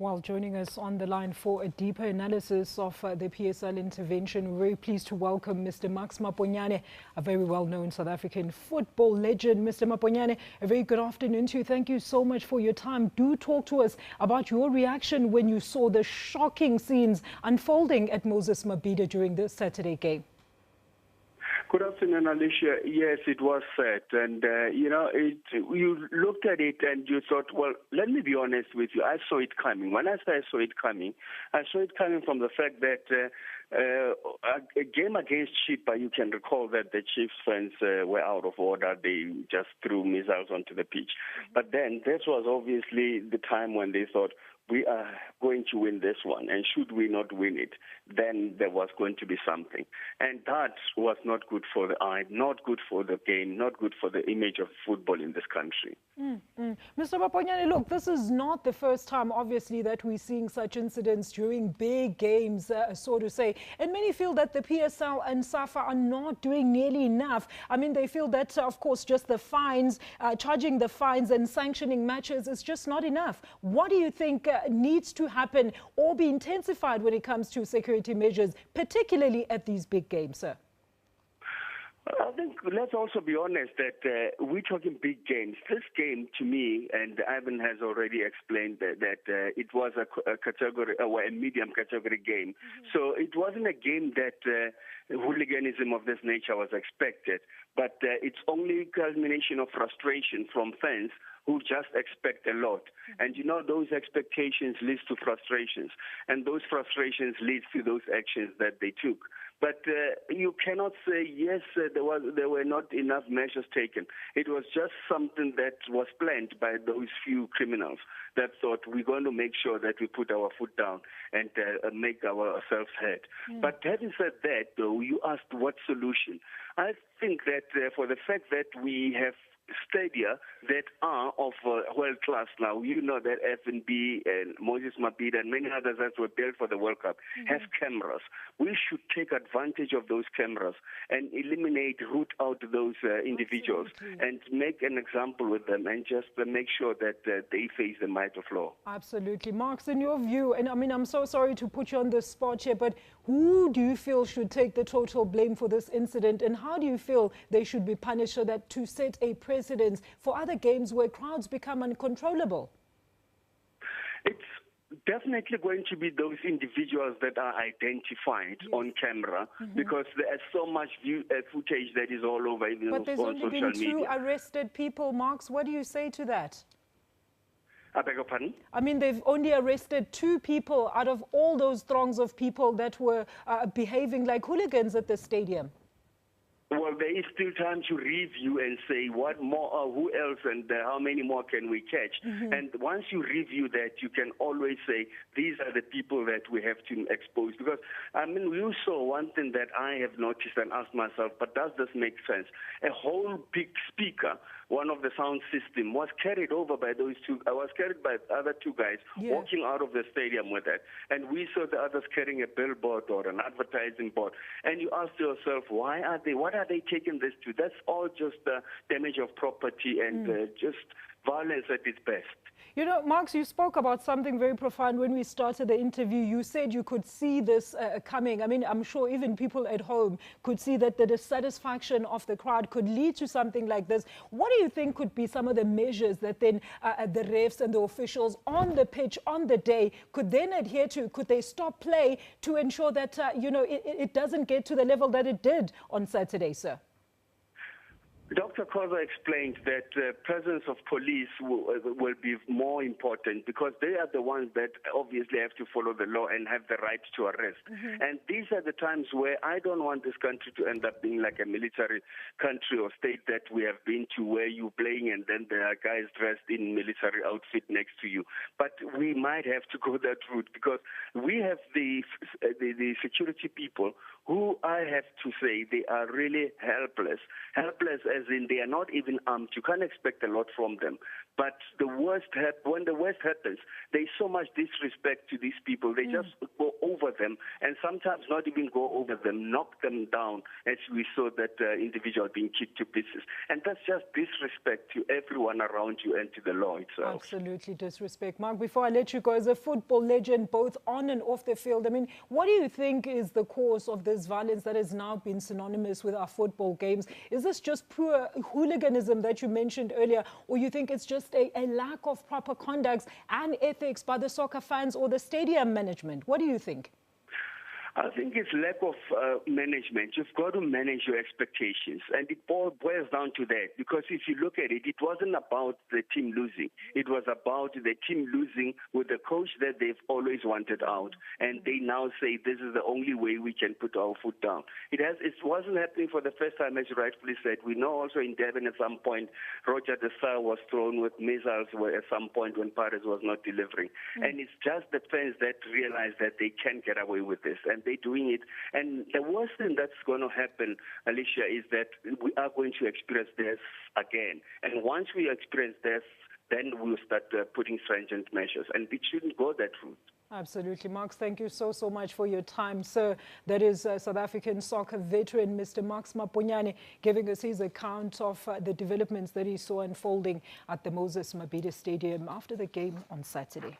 Well, joining us on the line for a deeper analysis of the PSL intervention, we're very pleased to welcome Mr. Maponyane, a very well-known South African football legend. Mr. Maponyane, a very good afternoon to you. Thank you so much for your time. Do talk to us about your reaction when you saw the shocking scenes unfolding at Moses Mabhida during the Saturday game. Good afternoon, Alicia. Yes, it was sad. And, you looked at it and you thought, well, let me be honest with you. I saw it coming. When I say I saw it coming from the fact that a game against Chippa, you can recall that the Chiefs fans were out of order. They just threw missiles onto the pitch. But then this was obviously the time when they thought, we are going to win this one, and should we not win it, then there was going to be something. And that was not good for the eye, not good for the game, not good for the image of football in this country. Mr. Maponyane, look, this is not the first time, obviously, that we're seeing such incidents during big games, so to say. And many feel that the PSL and SAFA are not doing nearly enough. I mean, they feel that, of course, just the fines, charging the fines and sanctioning matches is just not enough. What do you think needs to happen or be intensified when it comes to security measures, particularly at these big games, sir? I think let's also be honest that we're talking big games. This game, to me, and Irvin has already explained that it was a category or a medium category game. So it wasn't a game that hooliganism of this nature was expected, but it's only culmination of frustration from fans who just expect a lot. And those expectations lead to frustrations, and those frustrations lead to those actions that they took. But you cannot say, yes, there were not enough measures taken. It was just something that was planned by those few criminals that thought we're going to make sure that we put our foot down and make ourselves heard. But having said that, though, you asked what solution. I think that for the fact that we have stadia that are of world class now. You know that FNB and Moses Mabhida and many others that were built for the World Cup have cameras. We should take advantage of those cameras and root out those individuals and make an example with them and just make sure that they face the might of law. Absolutely. Marks, in your view, and I mean, I'm so sorry to put you on the spot here, but who do you feel should take the total blame for this incident, and how do you feel they should be punished so that to set a precedent for other games where crowds become uncontrollable? It's definitely going to be those individuals that are identified on camera because there is so much footage that is all over even on social media. But there's only been 2 arrested people, Marks. What do you say to that? I beg your pardon? I mean, they've only arrested 2 people out of all those throngs of people that were behaving like hooligans at the stadium. Well, there is still time to review and say what more, who else, and how many more can we catch. And once you review that, you can always say these are the people that we have to expose. Because, I mean, you saw one thing that I have noticed and asked myself, but does this make sense? A whole big speaker, one of the sound system, was carried over by those 2, was carried by other 2 guys walking out of the stadium with it. And we saw the others carrying a billboard or an advertising board. And you ask yourself, why are they, what are they taking this to? That's all just damage of property and just violence at its best. You know, Marks, you spoke about something very profound when we started the interview. You said you could see this coming. I mean, I'm sure even people at home could see that the dissatisfaction of the crowd could lead to something like this. What do you think could be some of the measures that then the refs and the officials on the pitch on the day could then adhere to? Could they stop play to ensure that, it doesn't get to the level that it did on Saturday, sir? Dr. Khoza explained that presence of police will be more important because they are the ones that obviously have to follow the law and have the right to arrest. And these are the times where I don't want this country to end up being like a military country or state that we have been to, where you're playing and then there are guys dressed in military outfit next to you. But we might have to go that route because we have the security people who I have to say they are really helpless as in they are not even armed. You can't expect a lot from them. But when the worst happens, there's so much disrespect to these people. They just go over them, and sometimes not even go over them, knock them down, as we saw that individual being kicked to pieces. And that's just disrespect to everyone around you and to the law itself. Absolutely disrespect. Mark, before I let you go, as a football legend, both on and off the field, I mean, what do you think is the cause of this violence that has now been synonymous with our football games? Is this just pure hooliganism that you mentioned earlier, or you think it's just a lack of proper conduct and ethics by the soccer fans or the stadium management? What do you think? I think it's lack of management. You've got to manage your expectations. And it boils down to that. Because if you look at it, it wasn't about the team losing. It was about the team losing with the coach that they've always wanted out. And they now say this is the only way we can put our foot down. It wasn't happening for the first time, as you rightfully said. We know also in Durban at some point, Roger de Sar was thrown with missiles at some point when Paris was not delivering. And it's just the fans that realize that they can get away with this. And they're doing it. And the worst thing that's going to happen, Alicia, is that we are going to experience this again. And once we experience this, then we'll start putting stringent measures. And it shouldn't go that route. Absolutely. Mark, thank you so much for your time, sir. That is South African soccer veteran, Mr. Maponyane, giving us his account of the developments that he saw unfolding at the Moses Mabhida Stadium after the game on Saturday.